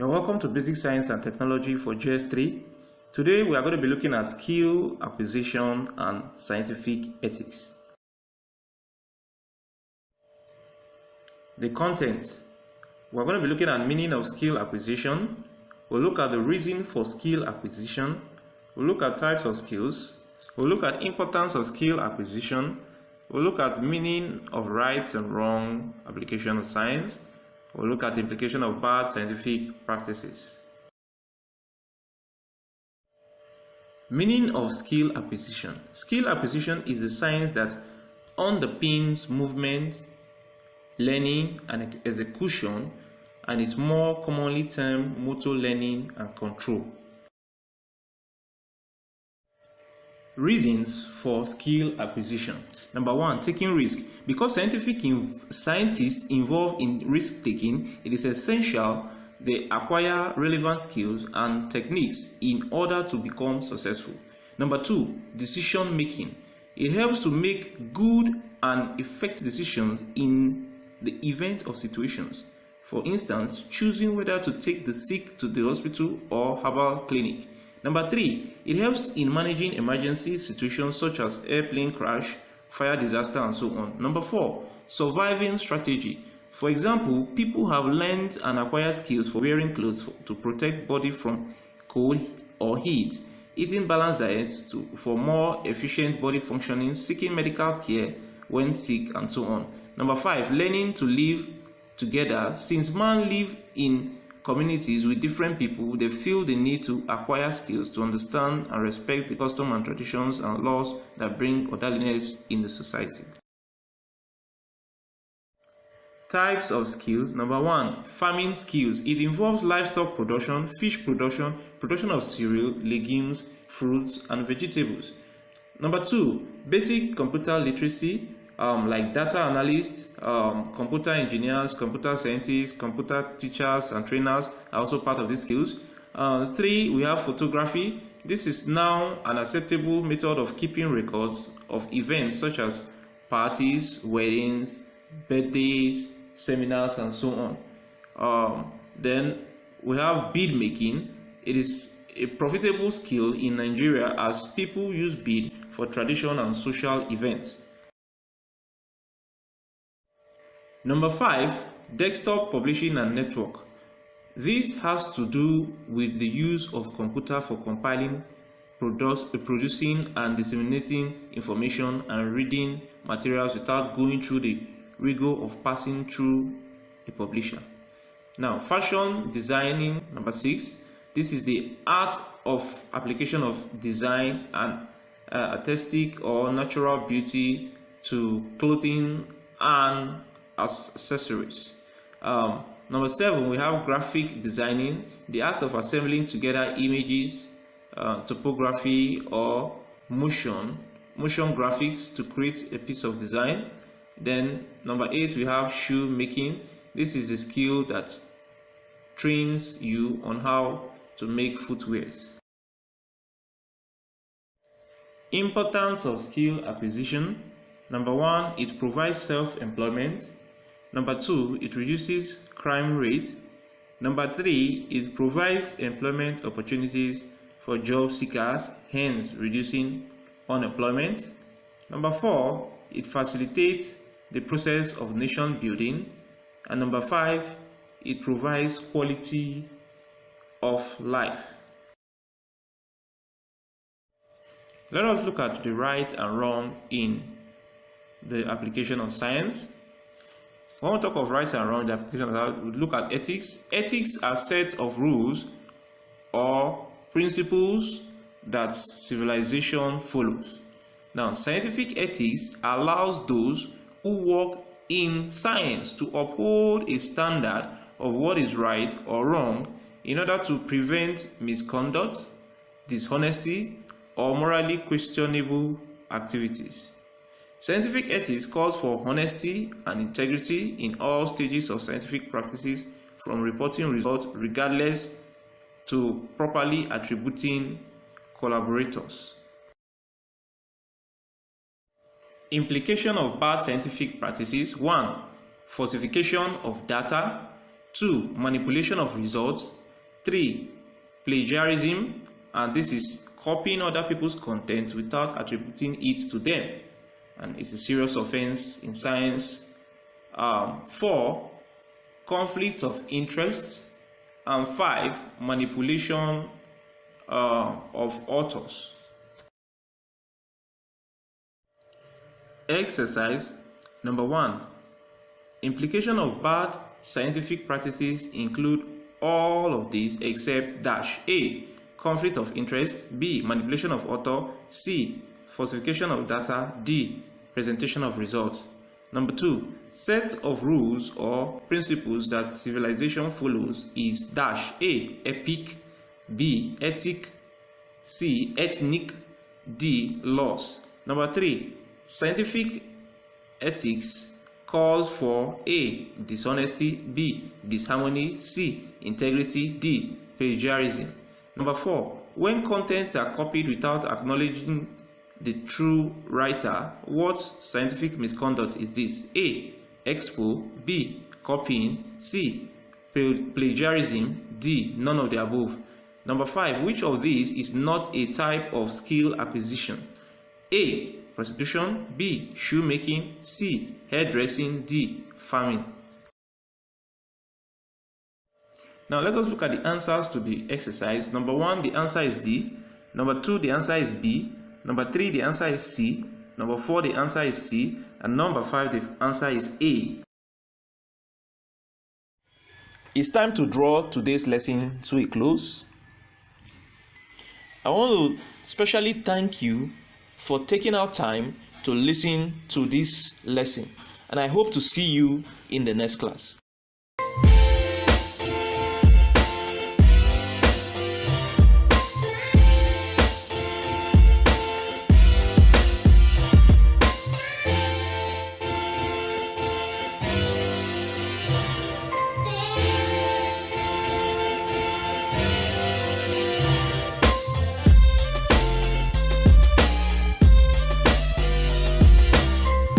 You're welcome to Basic Science and Technology for GS3. Today we are going to be looking at skill acquisition and scientific ethics. The content. We're going to be looking at meaning of skill acquisition. We'll look at the reason for skill acquisition. We'll look at types of skills. We'll look at importance of skill acquisition. We'll look at meaning of right and wrong application of science. We'll look at the implication of bad scientific practices. Meaning of skill acquisition. Skill acquisition is the science that underpins movement, learning, and execution, and is more commonly termed motor learning and control. Reasons for skill acquisition. Number one, taking risk. Because scientists involved in risk taking, it is essential they acquire relevant skills and techniques in order to become successful. Number two, decision making. It helps to make good and effective decisions in the event of situations. For instance, choosing whether to take the sick to the hospital or herbal clinic. Number three, it helps in managing emergency situations such as airplane crash, fire disaster, and so on. Number four, surviving strategy. For example, people have learned and acquired skills for wearing clothes to protect body from cold or heat, eating balanced diets for more efficient body functioning, seeking medical care when sick, and so on. Number five, learning to live together. Since man live in communities with different people, they feel the need to acquire skills to understand and respect the customs and traditions and laws that bring orderliness in the society. Types of skills. Number one, farming skills. It involves livestock production, fish production, production of cereal, legumes, fruits, and vegetables. Number two, basic computer literacy. Like data analysts, computer engineers, computer scientists, computer teachers and trainers are also part of these skills. Three, we have photography. This is now an acceptable method of keeping records of events such as parties, weddings, birthdays, seminars, and so on. Then we have bead making. It is a profitable skill in Nigeria as people use bead for tradition and social events. Number five, desktop publishing and network. This has to do with the use of computer for compiling, producing, and disseminating information and reading materials without going through the rigor of passing through a publisher. Now, fashion designing. Number six, this is the art of application of design and artistic or natural beauty to clothing and accessories. Number seven, we have graphic designing, the act of assembling together images, topography, or motion graphics to create a piece of design. Then number eight, we have shoe making. This is the skill that trains you on how to make footwears. Importance of skill acquisition. Number one, it provides self-employment. Number two, it reduces crime rate. Number three, it provides employment opportunities for job seekers, hence reducing unemployment. Number four, it facilitates the process of nation building. And number five, it provides quality of life. Let us look at the right and wrong in the application of science. When we talk of right and wrong, the application of science, we look at ethics. Ethics are sets of rules or principles that civilization follows. Now, scientific ethics allows those who work in science to uphold a standard of what is right or wrong in order to prevent misconduct, dishonesty, or morally questionable activities. Scientific ethics calls for honesty and integrity in all stages of scientific practices, from reporting results regardless to properly attributing collaborators. Implication of bad scientific practices. 1. Falsification of data. 2. Manipulation of results. 3. Plagiarism, and this is copying other people's content without attributing it to them, and it's a serious offense in science. 4. Conflicts of interest, and 5. Manipulation of authors. Exercise number 1. Implication of bad scientific practices include all of these except dash. A. Conflict of interest. B. Manipulation of author. C. Falsification of data. D. Presentation of results. Number 2. Sets of rules or principles that civilization follows is dash. A. Epic. B. Ethic. C. Ethnic. D. Laws. Number 3. Scientific ethics calls for A. Dishonesty. B. Disharmony. C. Integrity. D. Plagiarism. Number 4. When contents are copied without acknowledging the true writer, what scientific misconduct is this? A. Expo. B. Copying. C. Plagiarism. D. None of the above. Number 5. Which of these is not a type of skill acquisition? A. Prostitution. B. Shoemaking. C. Hairdressing. D. Farming. Now let us look at the answers to the exercise. Number 1, the answer is D. Number 2, the answer is B. Number 3, the answer is C. Number 4, the answer is C. And number 5, the answer is A. It's time to draw today's lesson to a close. I want to specially thank you for taking out time to listen to this lesson, and I hope to see you in the next class.